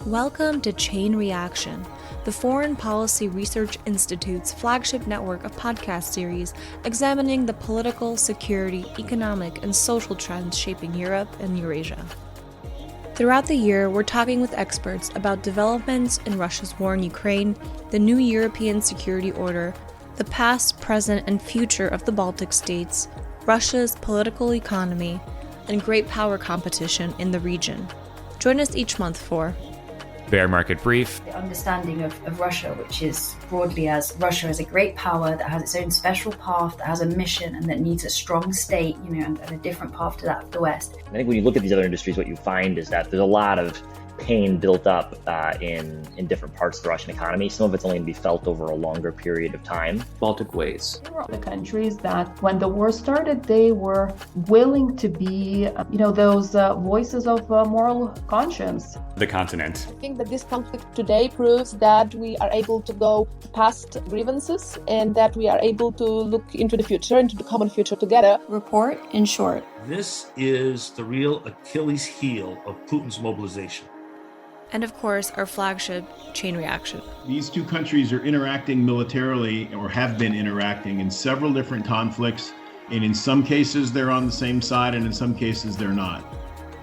Welcome to Chain Reaction, the Foreign Policy Research Institute's flagship network of podcast series examining the political, security, economic, and social trends shaping Europe and Eurasia. Throughout the year, we're talking with experts about developments in Russia's war in Ukraine, the new European security order, the past, present, and future of the Baltic states, Russia's political economy, and great power competition in the region. Join us each month for Bear Market Brief. The understanding of Russia, which is broadly as Russia as a great power that has its own special path, that has a mission, and that needs a strong state, and a different path to that of the West. I think when you look at these other industries, what you find is that there's a lot of pain built up in different parts of the Russian economy. Some of it's only going to be felt over a longer period of time. Baltic Ways. There were the countries that when the war started, they were willing to be, those voices of moral conscience. The continent. I think that this conflict today proves that we are able to go past grievances and that we are able to look into the future, into the common future together. Report in short. This is the real Achilles heel of Putin's mobilization. And of course, our flagship, Chain Reaction. These two countries are interacting militarily or have been interacting in several different conflicts. And in some cases, they're on the same side, and in some cases, they're not.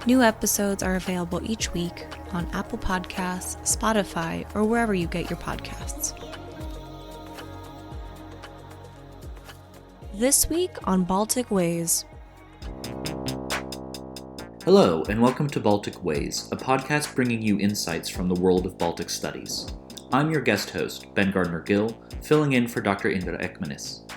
New episodes are available each week on Apple Podcasts, Spotify, or wherever you get your podcasts. This week on Baltic Ways. Hello, and welcome to Baltic Ways, a podcast bringing you insights from the world of Baltic studies. I'm your guest host, Ben Gardner-Gill, filling in for Dr. Indra Ekmanis.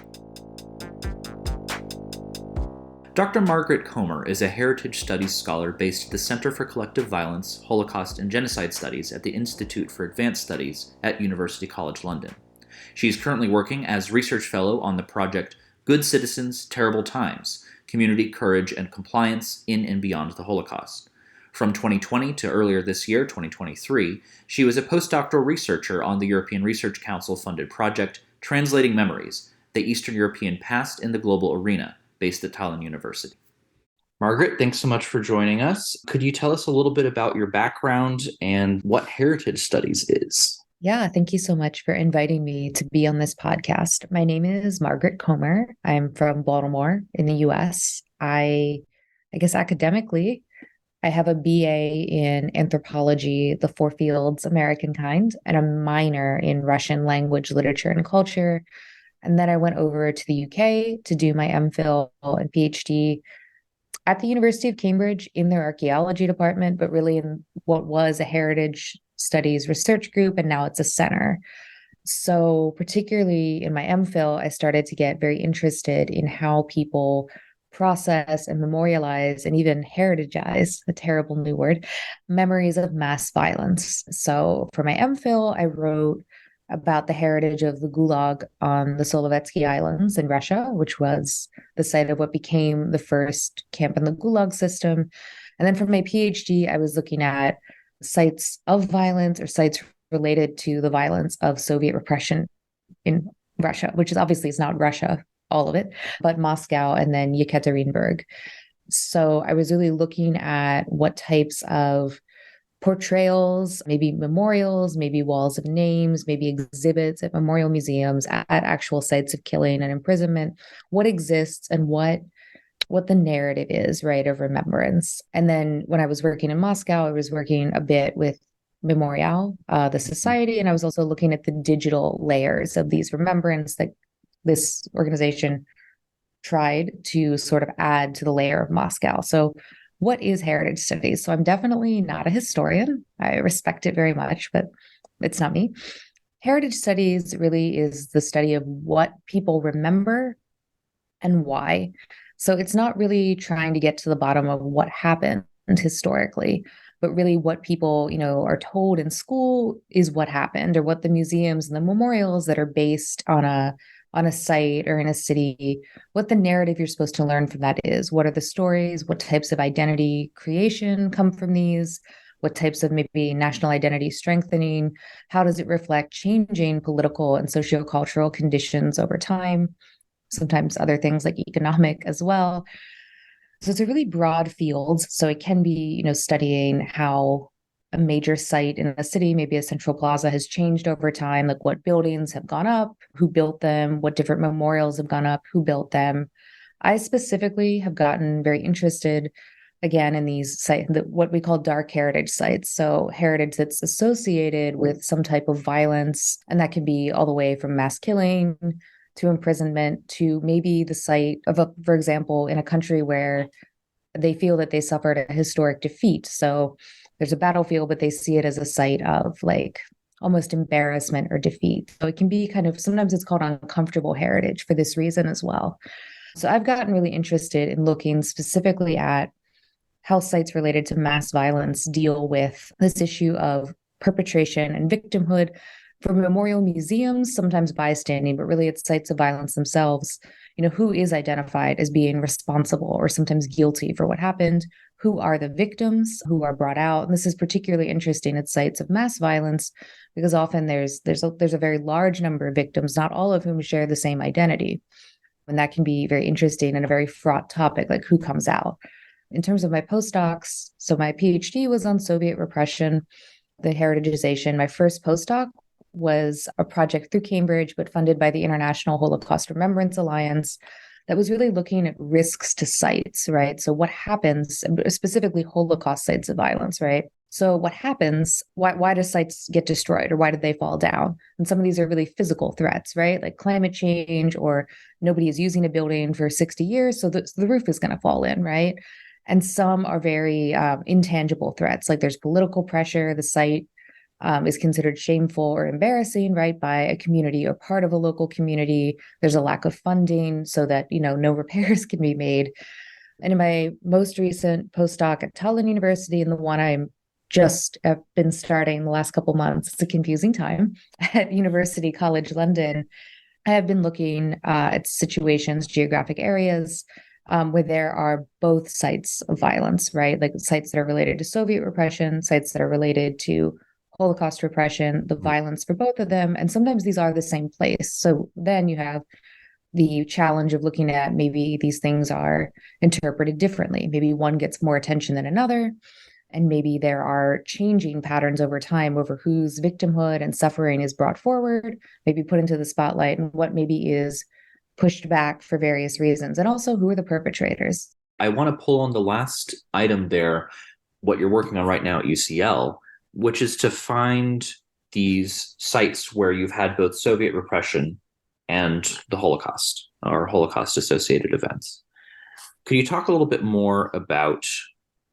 Dr. Margaret Comer is a heritage studies scholar based at the Center for Collective Violence, Holocaust, and Genocide Studies at the Institute for Advanced Studies at University College London. She is currently working as research fellow on the project Good Citizens, Terrible Times, Community Courage and Compliance in and Beyond the Holocaust. From 2020 to earlier this year, 2023, she was a postdoctoral researcher on the European Research Council-funded project Translating Memories, the Eastern European Past in the Global Arena, based at Tallinn University. Margaret, thanks so much for joining us. Could you tell us a little bit about your background and what heritage studies is? Yeah, thank you so much for inviting me to be on this podcast. My name is Margaret Comer. I'm from Baltimore in the US. I guess academically, I have a BA in anthropology, the four fields, American kind, and a minor in Russian language, literature, and culture. And then I went over to the UK to do my MPhil and PhD at the University of Cambridge in their archaeology department, but really in what was a heritage studies research group, and now it's a center. So particularly in my MPhil, I started to get very interested in how people process and memorialize and even heritagize, a terrible new word, memories of mass violence. So for my MPhil, I wrote about the heritage of the Gulag on the Solovetsky Islands in Russia, which was the site of what became the first camp in the Gulag system. And then for my PhD, I was looking at sites of violence or sites related to the violence of Soviet repression in Russia, which is obviously it's not Russia, all of it, but Moscow and then Yekaterinburg. So I was really looking at what types of portrayals, maybe memorials, maybe walls of names, maybe exhibits at memorial museums, at actual sites of killing and imprisonment, what exists and what the narrative is, right, of remembrance. And then when I was working in Moscow, I was working a bit with Memorial, the society, and I was also looking at the digital layers of these remembrance that this organization tried to sort of add to the layer of Moscow. So what is heritage studies? So I'm definitely not a historian. I respect it very much, but it's not me. Heritage studies really is the study of what people remember and why. So it's not really trying to get to the bottom of what happened historically, but really what people, are told in school is what happened, or what the museums and the memorials that are based on a site or in a city, what the narrative you're supposed to learn from that is. What are the stories? What types of identity creation come from these? What types of maybe national identity strengthening? How does it reflect changing political and sociocultural conditions over time? Sometimes other things like economic as well. So it's a really broad field. So it can be, studying how a major site in a city, maybe a central plaza, has changed over time, like what buildings have gone up, who built them, what different memorials have gone up, who built them. I specifically have gotten very interested, again, in these sites, what we call dark heritage sites. So heritage that's associated with some type of violence, and that can be all the way from mass killing to imprisonment to maybe the site of, for example, in a country where they feel that they suffered a historic defeat. So there's a battlefield, but they see it as a site of like almost embarrassment or defeat. So it can be kind of, sometimes it's called uncomfortable heritage for this reason as well. So I've gotten really interested in looking specifically at how sites related to mass violence deal with this issue of perpetration and victimhood. For memorial museums, sometimes bystanding, but really it's sites of violence themselves. Who is identified as being responsible or sometimes guilty for what happened? Who are the victims who are brought out? And this is particularly interesting at sites of mass violence because often there's a very large number of victims, not all of whom share the same identity. And that can be very interesting and a very fraught topic, like who comes out. In terms of my postdocs, so my PhD was on Soviet repression, the heritagization. My first postdoc was a project through Cambridge, but funded by the International Holocaust Remembrance Alliance that was really looking at risks to sites, right? So what happens, specifically Holocaust sites of violence, right? So what happens, why do sites get destroyed or why did they fall down? And some of these are really physical threats, right? Like climate change, or nobody is using a building for 60 years, so the roof is going to fall in, right? And some are very intangible threats, like there's political pressure, the site is considered shameful or embarrassing, right, by a community or part of a local community. There's a lack of funding so that, no repairs can be made. And in my most recent postdoc at Tallinn University, and the one I'm just have been starting the last couple months, it's a confusing time, at University College London, I have been looking at situations, geographic areas where there are both sites of violence, right? Like sites that are related to Soviet repression, sites that are related to Holocaust repression, the violence for both of them. And sometimes these are the same place. So then you have the challenge of looking at maybe these things are interpreted differently. Maybe one gets more attention than another. And maybe there are changing patterns over time over whose victimhood and suffering is brought forward, maybe put into the spotlight, and what maybe is pushed back for various reasons. And also, who are the perpetrators? I want to pull on the last item there, what you're working on right now at UCL, which is to find these sites where you've had both Soviet repression and the Holocaust or Holocaust-associated events. Could you talk a little bit more about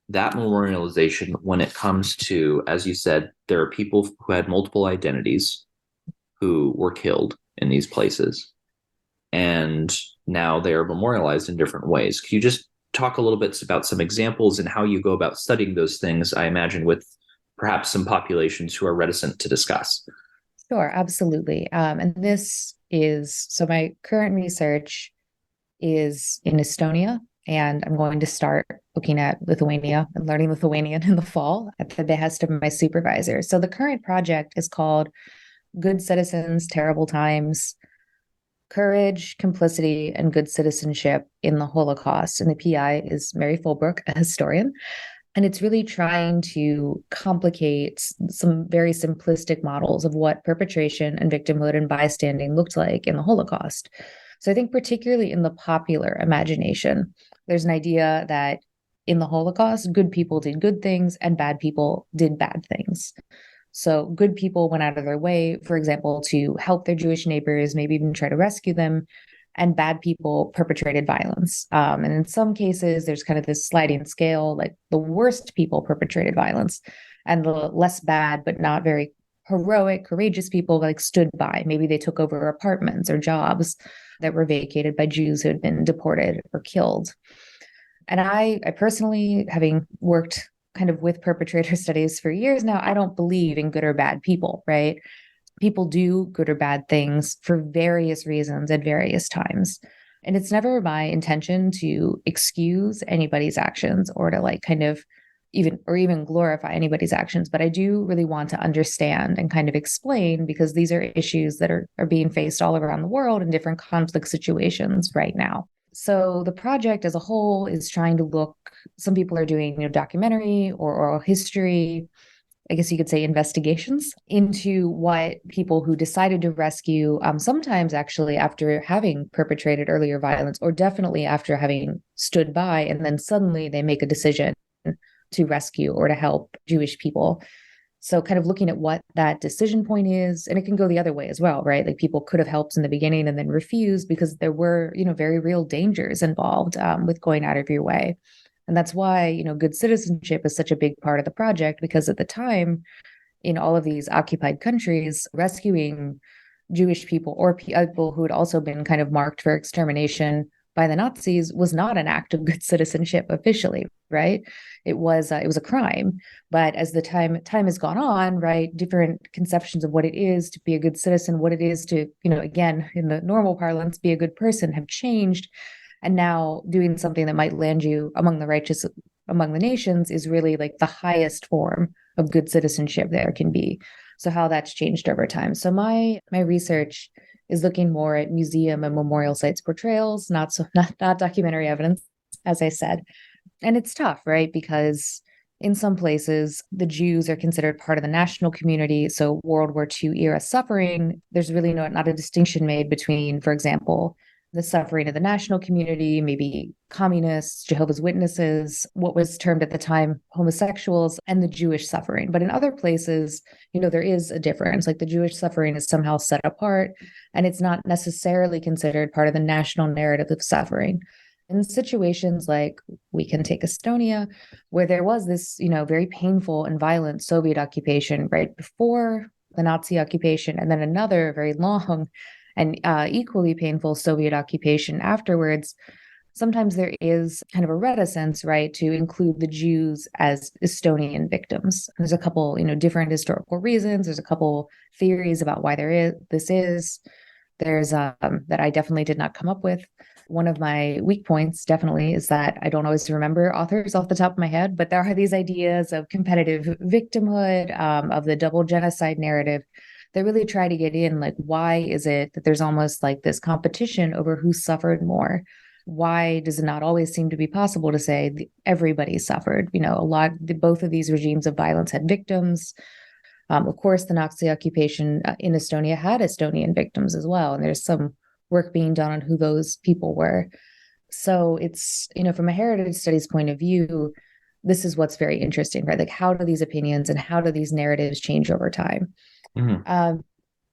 that memorialization when it comes to, as you said, there are people who had multiple identities who were killed in these places, and now they are memorialized in different ways. Could you just talk a little bit about some examples and how you go about studying those things, I imagine, with perhaps some populations who are reticent to discuss? Sure, absolutely. And this is, so my current research is in Estonia, and I'm going to start looking at Lithuania and learning Lithuanian in the fall at the behest of my supervisor. So the current project is called Good Citizens, Terrible Times, Courage, Complicity, and Good Citizenship in the Holocaust. And the PI is Mary Fulbrook, a historian. And it's really trying to complicate some very simplistic models of what perpetration and victimhood and bystanding looked like in the Holocaust. So I think particularly in the popular imagination, there's an idea that in the Holocaust, good people did good things and bad people did bad things. So good people went out of their way, for example, to help their Jewish neighbors, maybe even try to rescue them, and bad people perpetrated violence. And in some cases, there's kind of this sliding scale, like the worst people perpetrated violence, and the less bad, but not very heroic, courageous people like stood by. Maybe they took over apartments or jobs that were vacated by Jews who had been deported or killed. And I personally, having worked kind of with perpetrator studies for years now, I don't believe in good or bad people, right? People do good or bad things for various reasons at various times. And it's never my intention to excuse anybody's actions or to like kind of even glorify anybody's actions. But I do really want to understand and kind of explain, because these are issues that are being faced all around the world in different conflict situations right now. So the project as a whole is trying to look, some people are doing, documentary or oral history I guess you could say, investigations into what people who decided to rescue, sometimes actually after having perpetrated earlier violence, or definitely after having stood by, and then suddenly they make a decision to rescue or to help Jewish people. So kind of looking at what that decision point is, and it can go the other way as well, right? Like people could have helped in the beginning and then refused because there were, very real dangers involved with going out of your way. And that's why, good citizenship is such a big part of the project, because at the time, in all of these occupied countries, rescuing Jewish people or people who had also been kind of marked for extermination by the Nazis was not an act of good citizenship officially, right? It was a crime. But as the time has gone on, right, different conceptions of what it is to be a good citizen, what it is to, again, in the normal parlance, be a good person, have changed. And now doing something that might land you among the righteous among the nations is really like the highest form of good citizenship there can be. So how that's changed over time. So my research is looking more at museum and memorial sites portrayals, not documentary evidence, as I said. And it's tough, right? Because in some places, the Jews are considered part of the national community. So World War II era suffering, there's really not a distinction made between, for example, the suffering of the national community, maybe communists, Jehovah's Witnesses, what was termed at the time homosexuals, and the Jewish suffering. But in other places, there is a difference. Like the Jewish suffering is somehow set apart, and it's not necessarily considered part of the national narrative of suffering. In situations like we can take Estonia, where there was this, very painful and violent Soviet occupation right before the Nazi occupation, and then another very long and equally painful Soviet occupation afterwards, sometimes there is kind of a reticence, right, to include the Jews as Estonian victims. There's a couple, different historical reasons. There's a couple theories about why this is. There's that I definitely did not come up with. One of my weak points definitely is that I don't always remember authors off the top of my head, but there are these ideas of competitive victimhood, of the double genocide narrative. They really try to get in, like, why is it that there's almost like this competition over who suffered more? Why does it not always seem to be possible to say everybody suffered? Both of these regimes of violence had victims. Of course, the Nazi occupation in Estonia had Estonian victims as well. And there's some work being done on who those people were. So it's, from a heritage studies point of view, this is what's very interesting, right? Like, how do these opinions and how do these narratives change over time? Mm-hmm.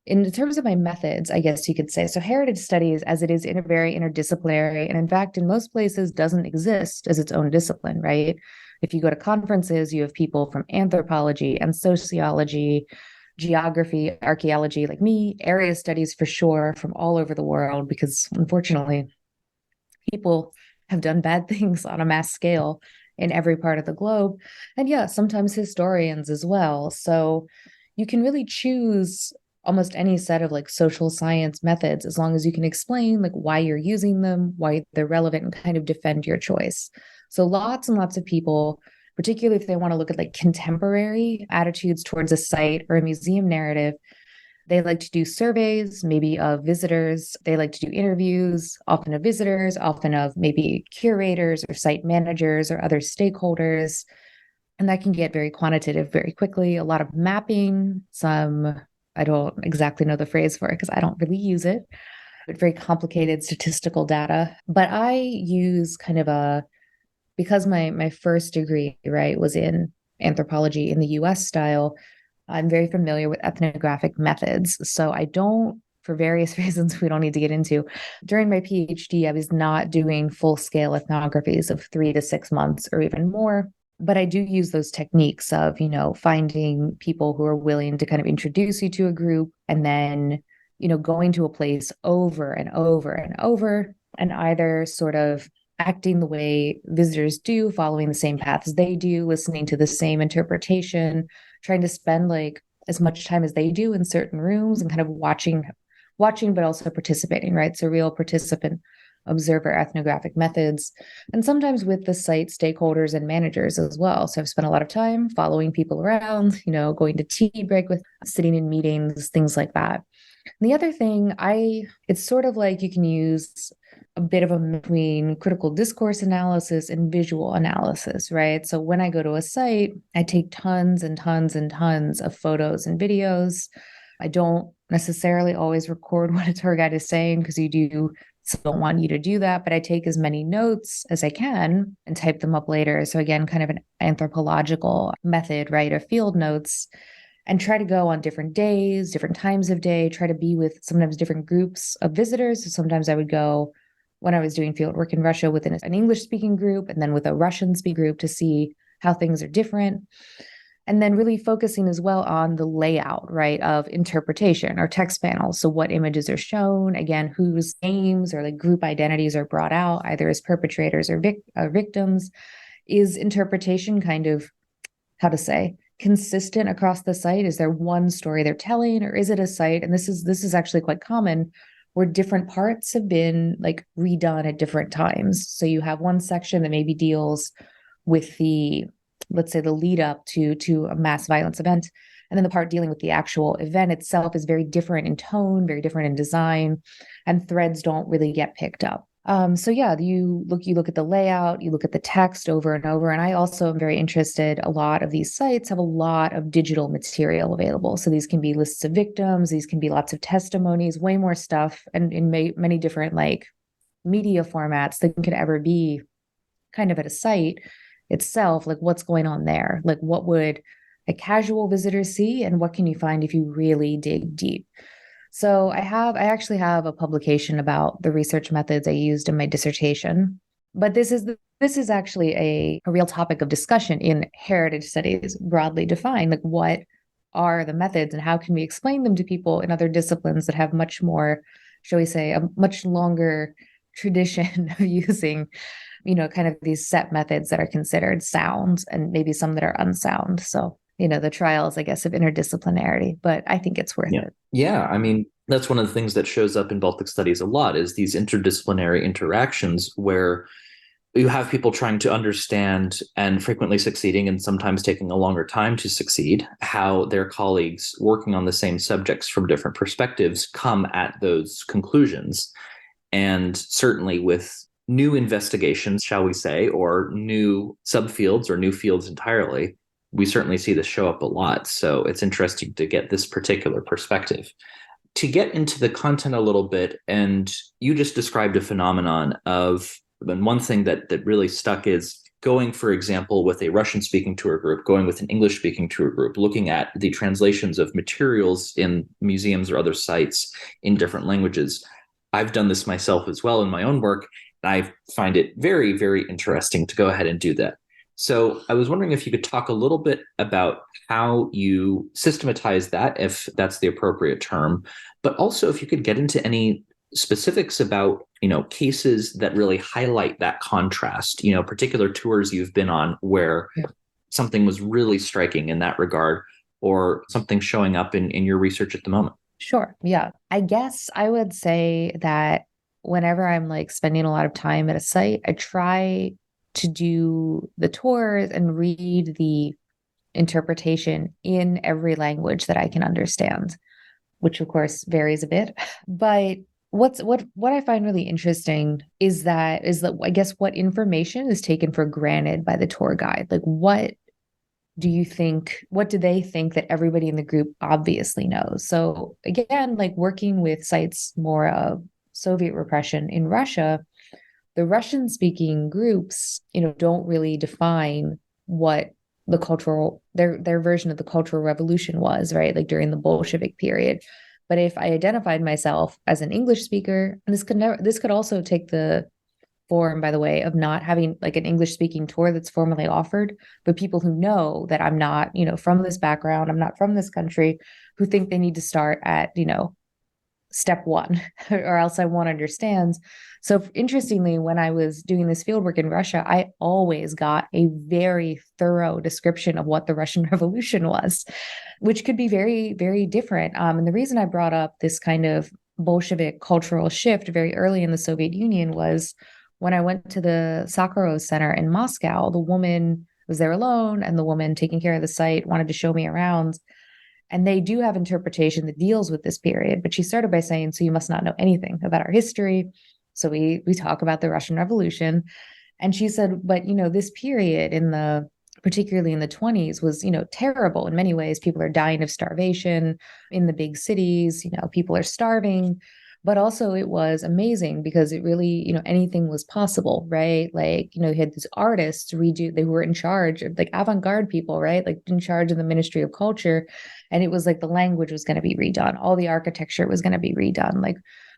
In terms of my methods, I guess you could say, so heritage studies, as it is very interdisciplinary, and in fact, in most places doesn't exist as its own discipline, right? If you go to conferences, you have people from anthropology and sociology, geography, archaeology, like me, area studies for sure, from all over the world, because unfortunately, people have done bad things on a mass scale in every part of the globe. And yeah, sometimes historians as well. So you can really choose almost any set of like social science methods as long as you can explain like why you're using them, why they're relevant, and kind of defend your choice. So lots and lots of people, particularly if they want to look at like contemporary attitudes towards a site or a museum narrative, they like to do surveys, maybe of visitors. They like to do interviews, often of visitors, often of maybe curators or site managers or other stakeholders. And that can get very quantitative very quickly. A lot of mapping, I don't exactly know the phrase for it because I don't really use it, but very complicated statistical data. But I use kind of because my first degree, right, was in anthropology in the US style, I'm very familiar with ethnographic methods. So I don't, for various reasons we don't need to get into, during my PhD, I was not doing full-scale ethnographies of 3 to 6 months or even more. But I do use those techniques of, finding people who are willing to kind of introduce you to a group and then, going to a place over and over and over and either sort of acting the way visitors do, following the same paths they do, listening to the same interpretation, trying to spend like as much time as they do in certain rooms and kind of watching, but also participating, right? So real participant observer ethnographic methods, and sometimes with the site stakeholders and managers as well. So I've spent a lot of time following people around, going to tea break with, sitting in meetings, things like that. The other thing, it's sort of like you can use a bit of a between critical discourse analysis and visual analysis, right? So when I go to a site, I take tons and tons and tons of photos and videos. I don't necessarily always record what a tour guide is saying because don't want you to do that, but I take as many notes as I can and type them up later. So again, kind of an anthropological method, right, of field notes, and try to go on different days, different times of day, try to be with sometimes different groups of visitors. So sometimes I would go when I was doing field work in Russia within an English speaking group and then with a Russian speaking group to see how things are different. And then really focusing as well on the layout, right, of interpretation or text panels. So what images are shown, again, whose names or like group identities are brought out, either as perpetrators or victims. Is interpretation kind of, how to say, consistent across the site? Is there one story they're telling, or is it a site? And this is actually quite common where different parts have been like redone at different times. So you have one section that maybe deals with let's say the lead up to a mass violence event. And then the part dealing with the actual event itself is very different in tone, very different in design, and threads don't really get picked up. So yeah, you look at the layout, you look at the text over and over. And I also am very interested, a lot of these sites have a lot of digital material available. So these can be lists of victims, these can be lots of testimonies, way more stuff, and in many different like media formats than could ever be kind of at a site itself. Like what's going on there? Like what would a casual visitor see, and what can you find if you really dig deep? So I actually have a publication about the research methods I used in my dissertation, but this is actually a real topic of discussion in heritage studies, broadly defined. Like what are the methods and how can we explain them to people in other disciplines that have much more, shall we say, a much longer tradition of using, kind of these set methods that are considered sound and maybe some that are unsound. So the trials, I guess, of interdisciplinarity, but I think it's worth it. Yeah. I mean, that's one of the things that shows up in Baltic studies a lot is these interdisciplinary interactions where you have people trying to understand and frequently succeeding and sometimes taking a longer time to succeed, how their colleagues working on the same subjects from different perspectives come at those conclusions. And certainly with new investigations, shall we say, or new subfields or new fields entirely, we certainly see this show up a lot. So it's interesting to get this particular perspective. To get into the content a little bit, and you just described a phenomenon of, and one thing that really stuck is going, for example, with a Russian-speaking tour group, going with an English-speaking tour group, looking at the translations of materials in museums or other sites in different languages. I've done this myself as well in my own work, and I find it very, very interesting to go ahead and do that. So I was wondering if you could talk a little bit about how you systematize that, if that's the appropriate term, but also if you could get into any specifics about, cases that really highlight that contrast, particular tours you've been on where something was really striking in that regard, or something showing up in your research at the moment. Sure. Yeah. I guess I would say that whenever I'm like spending a lot of time at a site, I try to do the tours and read the interpretation in every language that I can understand, which of course varies a bit. But what I find really interesting is that I guess what information is taken for granted by the tour guide. Like what do they think that everybody in the group obviously knows? So again, like working with sites more of Soviet repression in Russia, the Russian-speaking groups, don't really define what the their version of the Cultural Revolution was, right? Like during the Bolshevik period. But if I identified myself as an English speaker, and this could also take the form, by the way, of not having like an English-speaking tour that's formally offered, but people who know that I'm not, from this background, I'm not from this country, who think they need to start at, step one, or else I won't understand. So interestingly, when I was doing this fieldwork in Russia, I always got a very thorough description of what the Russian Revolution was, which could be very, very different. And the reason I brought up this kind of Bolshevik cultural shift very early in the Soviet Union was when I went to the Sakharov Center in Moscow. The woman was there alone, and the woman taking care of the site wanted to show me around. And they do have interpretation that deals with this period. But she started by saying, so you must not know anything about our history. So we talk about the Russian Revolution. And she said, but, this period particularly in the 20s was, terrible in many ways. People are dying of starvation in the big cities, people are starving. But also it was amazing because it really, anything was possible, right? Like, you had these artists they were in charge of like avant-garde people, right? Like in charge of the Ministry of Culture. And it was like the language was going to be redone. All the architecture was going to be redone. Like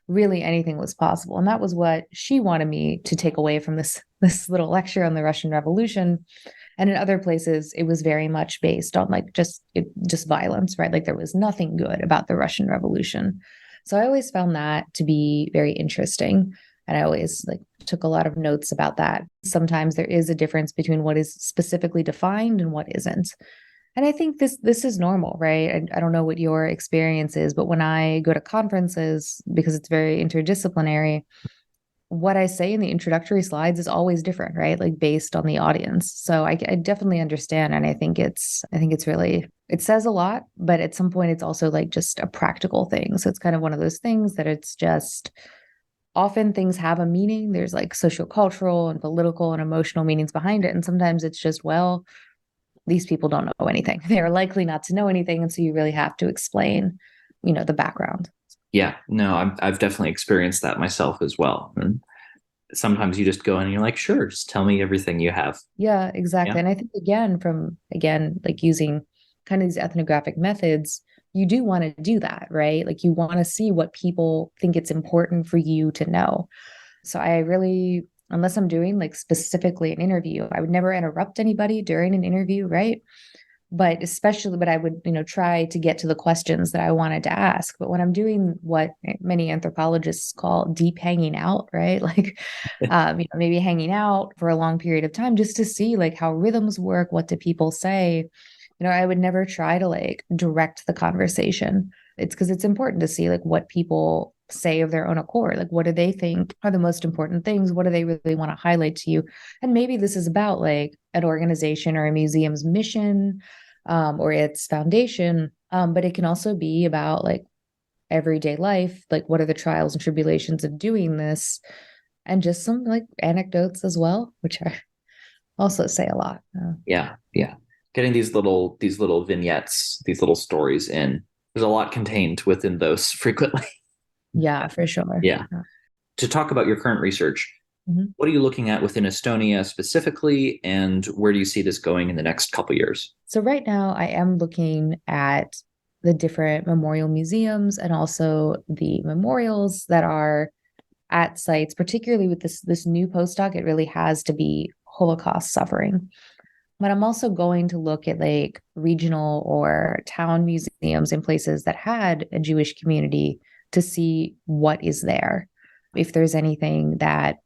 really anything was possible. And that was what she wanted me to take away from this little lecture on the Russian Revolution. And in other places, it was very much based on like just violence, right? Like there was nothing good about the Russian Revolution. So I always found that to be very interesting. And I always like took a lot of notes about that. Sometimes there is a difference between what is specifically defined and what isn't. And I think this is normal, right? I don't know what your experience is, but when I go to conferences, because it's very interdisciplinary, what I say in the introductory slides is always different, right? Like based on the audience. So I definitely understand. And I think it's really, it says a lot, but at some point it's also like just a practical thing. So it's kind of one of those things that it's just often things have a meaning. There's like sociocultural and political and emotional meanings behind it. And sometimes it's just, well, these people don't know anything. They're likely not to know anything. And so you really have to explain, the background. Yeah, no, I've definitely experienced that myself as well. And sometimes you just go in and you're like, sure, just tell me everything you have. Yeah, exactly. Yeah. And I think like using kind of these ethnographic methods, you do want to do that, right? Like you want to see what people think it's important for you to know. So I really, unless I'm doing like specifically an interview, I would never interrupt anybody during an interview, right? But I would, try to get to the questions that I wanted to ask. But when I'm doing what many anthropologists call deep hanging out, right? Like, maybe hanging out for a long period of time just to see like how rhythms work, what do people say? I would never try to like direct the conversation. It's because it's important to see like what people say of their own accord. Like, what do they think are the most important things? What do they really want to highlight to you? And maybe this is about like an organization or a museum's mission, or its foundation. But it can also be about like everyday life. Like, what are the trials and tribulations of doing this? And just some like anecdotes as well, which are also say a lot. Yeah. Getting these little vignettes, these little stories in. There's a lot contained within those frequently. Yeah, for sure. Yeah. To talk about your current research, what are you looking at within Estonia specifically, and where do you see this going in the next couple of years? So right now I am looking at the different memorial museums and also the memorials that are at sites, particularly with this new postdoc. It really has to be Holocaust suffering. But I'm also going to look at like regional or town museums in places that had a Jewish community to see what is there. If there's anything that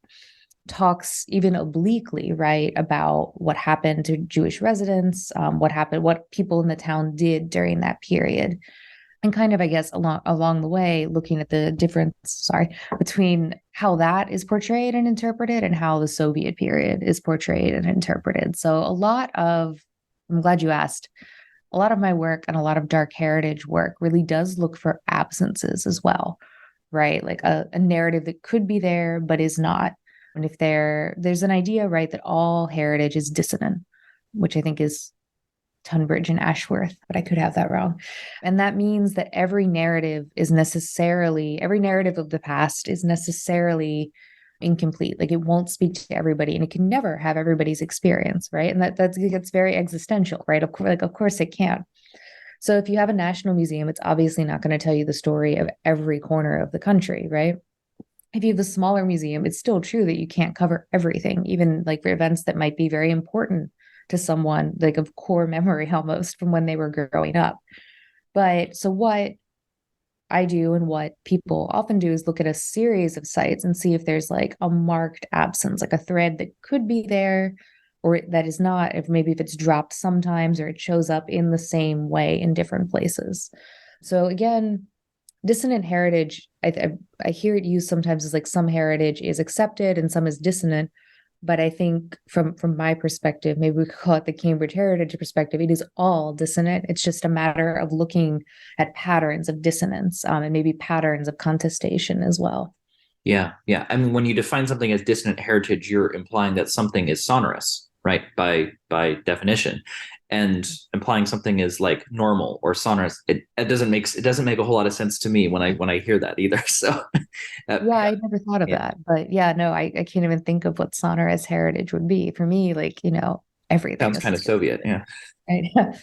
talks even obliquely, right, about what happened to Jewish residents, what people in the town did during that period. And kind of, I guess, along the way, looking at the difference, between how that is portrayed and interpreted and how the Soviet period is portrayed and interpreted. So I'm glad you asked, a lot of my work and a lot of dark heritage work really does look for absences as well, right? Like a narrative that could be there, but is not. And if there's an idea, right, that all heritage is dissonant, which I think is Tunbridge and Ashworth, but I could have that wrong. And that means that every narrative of the past is necessarily incomplete. Like it won't speak to everybody, and it can never have everybody's experience, right? And that's very existential, right? Of course it can. So if you have a national museum, it's obviously not going to tell you the story of every corner of the country, right? If you have a smaller museum, it's still true that you can't cover everything, even like for events that might be very important to someone, like of core memory almost from when they were growing up. But so what I do and what people often do is look at a series of sites and see if there's like a marked absence, like a thread that could be there or that is not, if it's dropped sometimes or it shows up in the same way in different places. So again, dissonant heritage, I hear it used sometimes as like some heritage is accepted and some is dissonant, But I think from my perspective, maybe we could call it the Cambridge heritage perspective, it is all dissonant. It's just a matter of looking at patterns of dissonance, and maybe patterns of contestation as well. Yeah, yeah. I mean, when you define something as dissonant heritage, you're implying that something is sonorous, right? By definition, and implying something is like normal or sonorous. It doesn't make a whole lot of sense to me when I hear that either. So, yeah, I never thought of that, but yeah, no, I can't even think of what sonorous heritage would be for me. Like, everything sounds kind of Soviet, yeah. Right.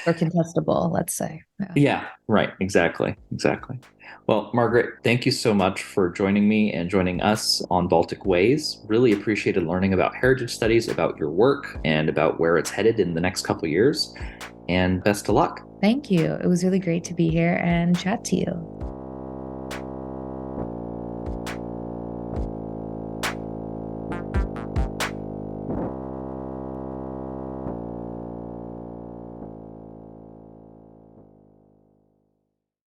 Or contestable, let's say. Yeah, right. Exactly. Well, Margaret, thank you so much for joining me and joining us on Baltic Ways. Really appreciated learning about heritage studies, about your work, and about where it's headed in the next couple of years. And best of luck. Thank you. It was really great to be here and chat to you.